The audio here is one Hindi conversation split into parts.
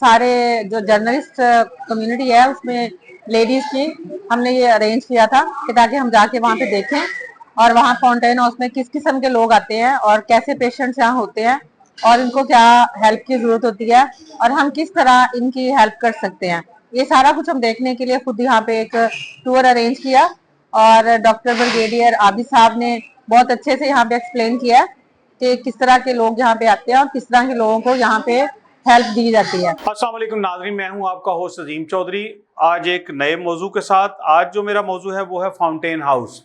सारे जो जर्नलिस्ट कम्युनिटी है उसमें लेडीज की हमने ये अरेंज किया था कि ताकि हम जाके वहाँ पे देखें और वहाँ फाउंटेन हाउस में किस किस्म के लोग आते हैं और कैसे पेशेंट्स यहाँ होते हैं और इनको क्या हेल्प की जरूरत होती है और हम किस तरह इनकी हेल्प कर सकते हैं। ये सारा कुछ हम देखने के लिए खुद यहाँ पे एक टूर अरेंज किया और डॉक्टर ब्रिगेडियर आबिद साहब ने बहुत अच्छे से यहाँ पे एक्सप्लेन किया कि किस तरह के लोग यहाँ पे आते हैं और किस तरह के लोगों को यहाँ पे हेल्प दी जाती है। अस्सलाम वालेकुम नाज़रीन, मैं हूं आपका होस्ट अजीम चौधरी। आज एक नए मौजू के साथ। आज जो मेरा मौजू है वो है फाउंटेन हाउस।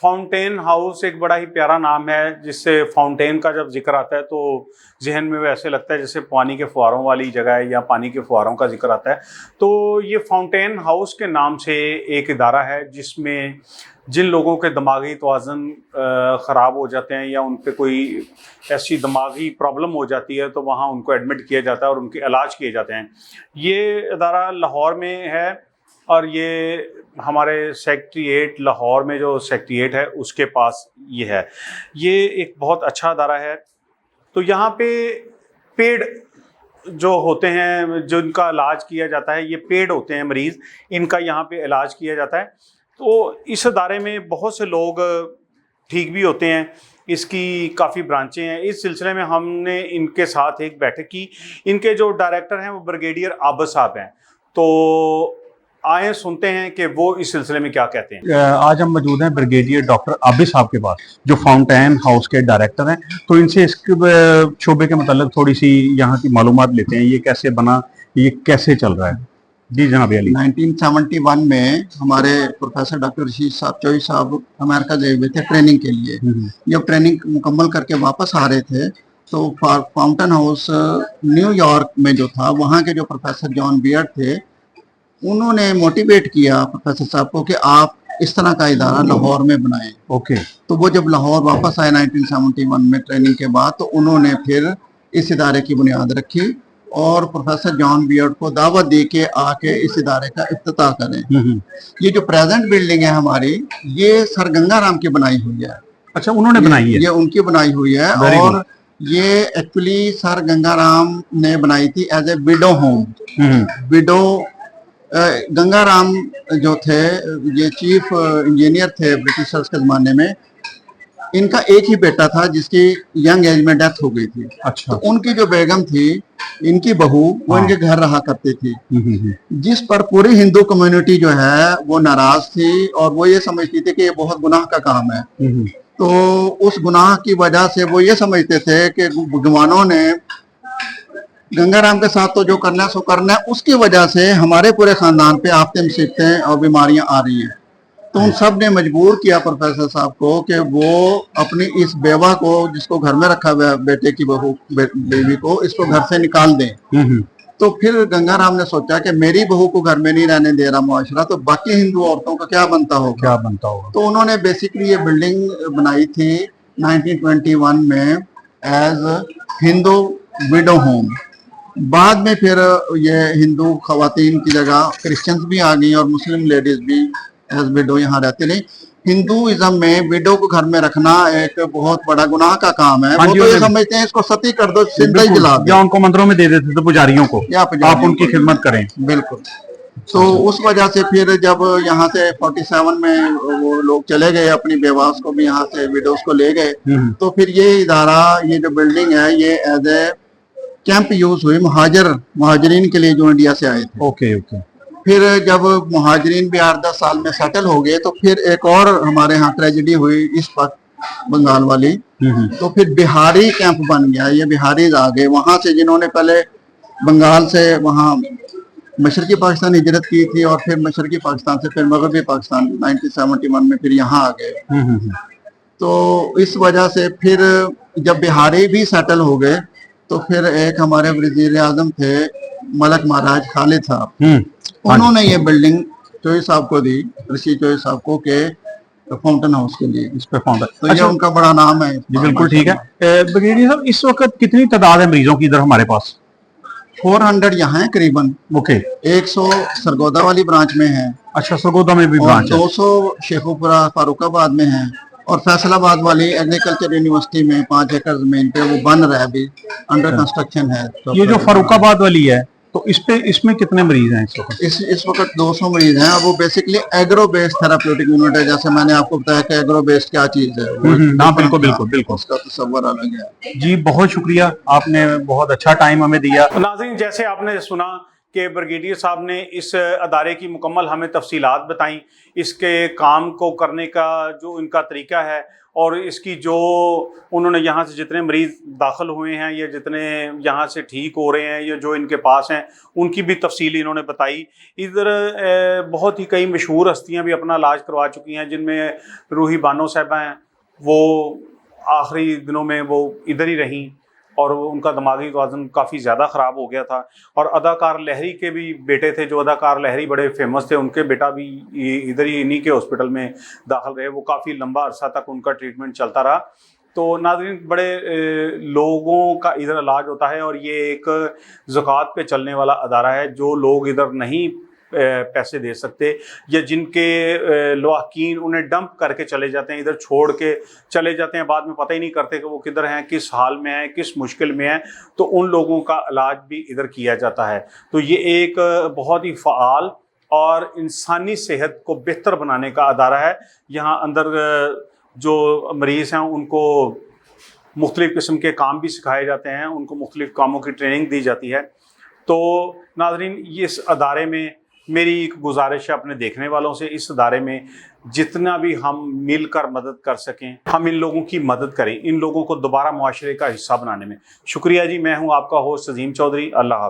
फाउंटेन हाउस एक बड़ा ही प्यारा नाम है, जिससे फाउंटेन का जब जिक्र आता है तो जहन में वैसे लगता है जैसे पानी के फुहारों वाली जगह है या पानी के फुहारों का जिक्र आता है। तो ये फाउंटेन हाउस के नाम से एक इदारा है जिसमें जिन लोगों के दिमागी तवाज़ुन ख़राब हो जाते हैं या उन पे कोई ऐसी दिमागी प्रॉब्लम हो जाती है तो वहाँ उनको एडमिट किया जाता है और उनके इलाज किए जाते हैं। ये इदारा लाहौर में है और ये हमारे सेक्रेटेरिएट लाहौर में जो सेक्रेटेरिएट है उसके पास ये है। ये एक बहुत अच्छा इदारा है। तो यहाँ पे पेड जो होते हैं जिनका इलाज किया जाता है, ये पेड होते हैं मरीज़, इनका यहाँ पे इलाज किया जाता है। तो इस इदारे में बहुत से लोग ठीक भी होते हैं। इसकी काफ़ी ब्रांचें हैं। इस सिलसिले में हमने इनके साथ एक बैठक की। इनके जो डायरेक्टर हैं वो ब्रिगेडियर आबिद साहब हैं। तो आए सुनते हैं कि वो इस सिलसिले में क्या कहते हैं। आज हम मौजूद हैं ब्रिगेडियर डॉक्टर आबिद साहब के पास, जो फाउंटेन हाउस के डायरेक्टर हैं। तो इनसे इसके शोबे के मतलब थोड़ी सी यहाँ की मालूमात लेते हैं। ये कैसे बना, ये कैसे चल रहा है। जी जनाब अली। 1971 में हमारे प्रोफेसर डॉक्टर रशीद साहब चौई साहब अमेरिका गए हुए थे ट्रेनिंग के लिए। जब ट्रेनिंग मुकम्मल करके वापस आ रहे थे तो फाउंटेन हाउस न्यूयॉर्क में जो था, वहाँ के जो प्रोफेसर जॉन बियर्ड थे, उन्होंने मोटिवेट किया प्रोफेसर साहब को कि आप इस तरह का इदारा लाहौर में बनाएं। ओके। तो वो जब लाहौर वापस आए 1971 में ट्रेनिंग के बाद, तो उन्होंने फिर इस इदारे की बुनियाद रखी और प्रोफेसर जॉन बियर्ड को दावत दे के आके इस इदारे का इफ्तिताह करें। ये जो प्रेजेंट बिल्डिंग है हमारी, ये सर गंगाराम की बनाई हुई है। अच्छा, उन्होंने बनाई है? ये उनकी बनाई हुई है। और ये एक्चुअली सर गंगाराम ने बनाई थी as a widow home. Widow Gangaram जो थे, ये चीफ इंजीनियर थे ब्रिटिशर्स के जमाने में। इनका एक ही बेटा था जिसकी यंग एज में डेथ हो गई थी। अच्छा। तो उनकी जो बेगम थी, इनकी बहू, वो इनके घर रहा करती थी, जिस पर पूरी हिंदू कम्युनिटी जो है वो नाराज थी और वो ये समझती थी कि ये बहुत गुनाह का काम है। तो उस गुनाह की वजह से वो ये समझते थे कि भगवानों ने गंगाराम के साथ तो जो करना है सो करना है, उसकी वजह से हमारे पूरे खानदान पे आफतें, मुसीबतें और बीमारियां आ रही हैं। तो उन सब ने मजबूर किया प्रोफेसर साहब को कि वो अपनी इस बेवा को, जिसको घर में रखा हुआ बेटे की बहू बेबी को, इसको घर से निकाल दें। तो फिर गंगाराम ने सोचा कि मेरी बहू को घर में नहीं रहने दे रहा मुआशरा, तो बाकी हिंदू औरतों का क्या बनता होगा। तो उन्होंने बेसिकली ये बिल्डिंग बनाई थी 1921 में एज हिंदू विडो होम। बाद में फिर ये हिंदू खवातीन की जगह क्रिश्चियंस भी आ गई और मुस्लिम लेडीज भी एज विडो यहाँ रहते नहीं। हिंदुइज्म में विडो को घर में रखना एक बहुत बड़ा गुनाह का काम है। वो तो ये समझते हैं इसको सती कर दो, जिंदा ही जला दो, या उनको मंत्रों में दे देते थे पुजारियों को, आप उनकी खिदमत करें। बिल्कुल। तो उस वजह से फिर जब यहाँ से 47 में वो लोग चले गए, अपनी बेवास को भी यहाँ से विडोज को ले गए, तो फिर ये इदारा, ये जो बिल्डिंग है, ये एज ए कैंप यूज हुई मुहाजिरीन के लिए जो इंडिया से आए थे। Okay okay. फिर जब मुहाजिरीन भी 8-10 साल में सेटल हो गए तो फिर एक और हमारे यहाँ ट्रेजेडी हुई इस बंगाल वाली। तो फिर बिहारी कैंप बन गया। ये बिहारी आ गए वहां से, जिन्होंने पहले बंगाल से वहाँ मशरकी पाकिस्तान हिजरत की थी और फिर मशरकी पाकिस्तान से फिर मगरबी पाकिस्तान 1971 में फिर यहाँ आ गए। तो इस वजह से फिर जब बिहारी भी सेटल हो गए तो फिर एक हमारे वज़ीर आज़म थे मलक महाराज खालिद साहब, उन्होंने ये बिल्डिंग चौई साहब को दी, रशीद चौई साहब को, के फाउंटेन हाउस के लिए, इस पे फाउंटेन। तो अच्छा, ये उनका बड़ा नाम है। जी बिल्कुल ठीक है। ब्रिगेडियर साहब, इस वक्त कितनी तादाद है मरीजों की इधर हमारे पास? 400 यहाँ है करीबन। ओके। 100 सरगोदा वाली ब्रांच में है। अच्छा, सरगोदा में भी ब्रांच है। 200 शेखुपुरा फारूकाबाद में है और फैसलाबाद वाली एग्रीकल्चर यूनिवर्सिटी में 5 एकड़ जमीन पे वो बन रहा है, अभी अंडर कंस्ट्रक्शन है। तो ये जो फारूकाबाद वाली है, तो इसमें कितने मरीज हैं इस वक्त? इस वक्त 200 मरीज हैं। अब वो basically agro based therapeutic unit है। जैसे मैंने आपको बताया कि एग्रो बेस्ड क्या चीज है, वो हाँ, बिल्कुल बिल्कुल बिल्कुल। उसका तस्वर अलग है। जी बहुत शुक्रिया, आपने बहुत अच्छा टाइम हमें दिया। नाज़रीन, जैसे आपने सुना कि ब्रिगेडियर साहब ने इस अदारे की मुकम्मल हमें तफसीलात बताई, इसके काम को करने का जो इनका तरीका है, और इसकी जो उन्होंने यहाँ से जितने मरीज़ दाखिल हुए हैं या जितने यहाँ से ठीक हो रहे हैं या जो इनके पास हैं, उनकी भी तफसील इन्होंने बताई। इधर बहुत ही कई मशहूर हस्तियाँ भी अपना इलाज करवा चुकी हैं, जिनमें रूही बानो साहबा हैं, वो आखिरी दिनों में वो इधर ही रहीं और उनका दिमागी वज़न काफ़ी ज़्यादा ख़राब हो गया था। और अदाकार लहरी के भी बेटे थे, जो अदाकार लहरी बड़े फेमस थे, उनके बेटा भी इधर ही इन्हीं के हॉस्पिटल में दाखिल रहे। वो काफ़ी लंबा अरसा तक उनका ट्रीटमेंट चलता रहा। तो नाज़रीन, बड़े लोगों का इधर इलाज होता है और ये एक ज़कात पे चलने वाला अदारा है। जो लोग इधर नहीं पैसे दे सकते या जिनके लवाकीन उन्हें डंप करके चले जाते हैं, इधर छोड़ के चले जाते हैं, बाद में पता ही नहीं करते कि वो किधर हैं, किस हाल में हैं, किस मुश्किल में हैं, तो उन लोगों का इलाज भी इधर किया जाता है। तो ये एक बहुत ही फ़आल और इंसानी सेहत को बेहतर बनाने का अदारा है। यहाँ अंदर जो मरीज़ हैं उनको मुख्तलिफ़ किस्म के काम भी सिखाए जाते हैं, उनको मुख्तलिफ़ कामों की ट्रेनिंग दी जाती है। तो नाज़रीन, इस अदारे में मेरी एक गुजारिश है अपने देखने वालों से, इस अदारे में जितना भी हम मिलकर मदद कर सकें, हम इन लोगों की मदद करें, इन लोगों को दोबारा मुआशरे का हिस्सा बनाने में। शुक्रिया जी, मैं हूँ आपका होस्ट अजीम चौधरी। अल्लाह हाफ़िज़।